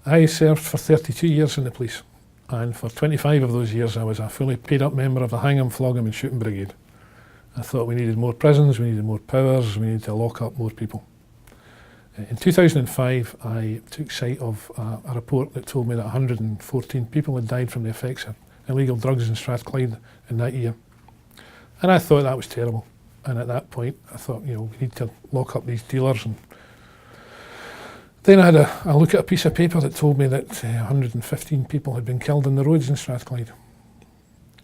I served for 32 years in the police, and for 25 of those years I was a fully paid up member of the Hang 'em, Flog 'em and Shoot 'em Brigade. I thought we needed more prisons, we needed more powers, we needed to lock up more people. In 2005 I took sight of a report that told me that 114 people had died from the effects of illegal drugs in Strathclyde in that year. And I thought that was terrible. And at that point I thought, we need to lock up these dealers. And then I had a look at a piece of paper that told me that 115 people had been killed on the roads in Strathclyde.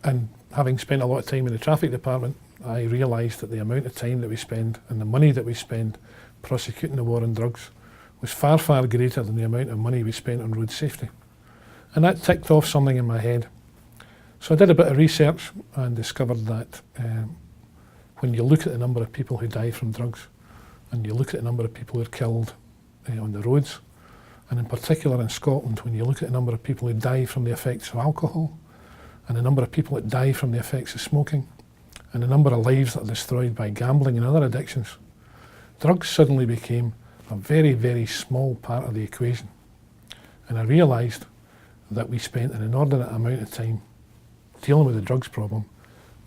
And having spent a lot of time in the traffic department, I realised that the amount of time that we spend and the money that we spend prosecuting the war on drugs was far, far greater than the amount of money we spent on road safety. And that ticked off something in my head. So I did a bit of research and discovered that when you look at the number of people who die from drugs, and you look at the number of people who are killed on the roads, and in particular in Scotland, when you look at the number of people who die from the effects of alcohol, and the number of people that die from the effects of smoking, and the number of lives that are destroyed by gambling and other addictions, drugs suddenly became a very, very small part of the equation. And I realised that we spent an inordinate amount of time dealing with the drugs problem,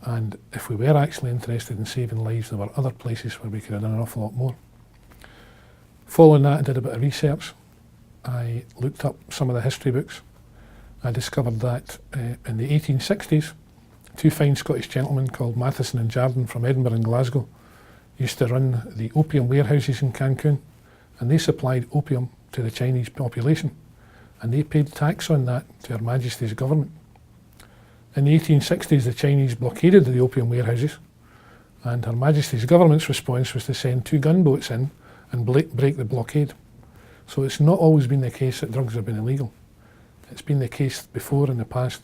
and if we were actually interested in saving lives, there were other places where we could have done an awful lot more. Following that, I did a bit of research. I looked up some of the history books. I discovered that in the 1860s, two fine Scottish gentlemen called Matheson and Jardine from Edinburgh and Glasgow used to run the opium warehouses in Cancun, and they supplied opium to the Chinese population, and they paid tax on that to Her Majesty's government. In the 1860s, the Chinese blockaded the opium warehouses, and Her Majesty's government's response was to send 2 gunboats in and break the blockade. So it's not always been the case that drugs have been illegal. It's been the case before in the past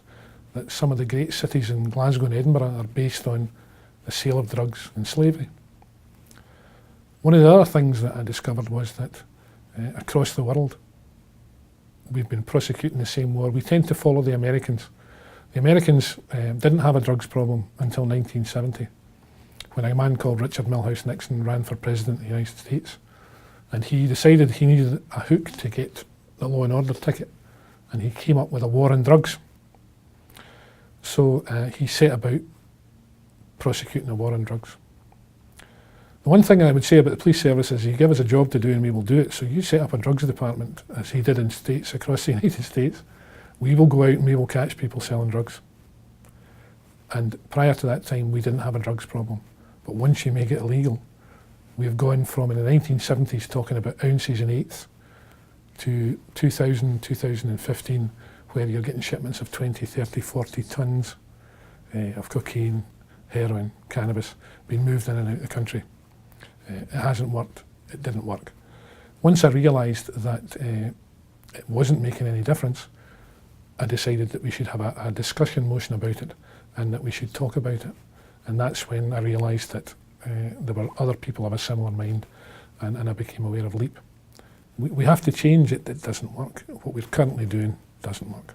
that some of the great cities in Glasgow and Edinburgh are based on the sale of drugs and slavery. One of the other things that I discovered was that across the world we've been prosecuting the same war. We tend to follow the Americans. The Americans didn't have a drugs problem until 1970, when a man called Richard Milhous Nixon ran for president of the United States, and he decided he needed a hook to get the law and order ticket, and he came up with a war on drugs. So he set about prosecuting the war on drugs. The one thing I would say about the police service is you give us a job to do and we will do it. So you set up a drugs department, as he did in states across the United States. We will go out and we will catch people selling drugs. And prior to that time, we didn't have a drugs problem. But once you make it illegal, we've gone from in the 1970s talking about ounces and eighths to 2000, 2015, where you're getting shipments of 20, 30, 40 tons of cocaine, heroin, cannabis being moved in and out of the country. It hasn't worked. It didn't work. Once I realised that it wasn't making any difference, I decided that we should have a discussion motion about it and that we should talk about it. And that's when I realised that there were other people of a similar mind, and I became aware of LEAP. We have to change it. It doesn't work. What we're currently doing doesn't work.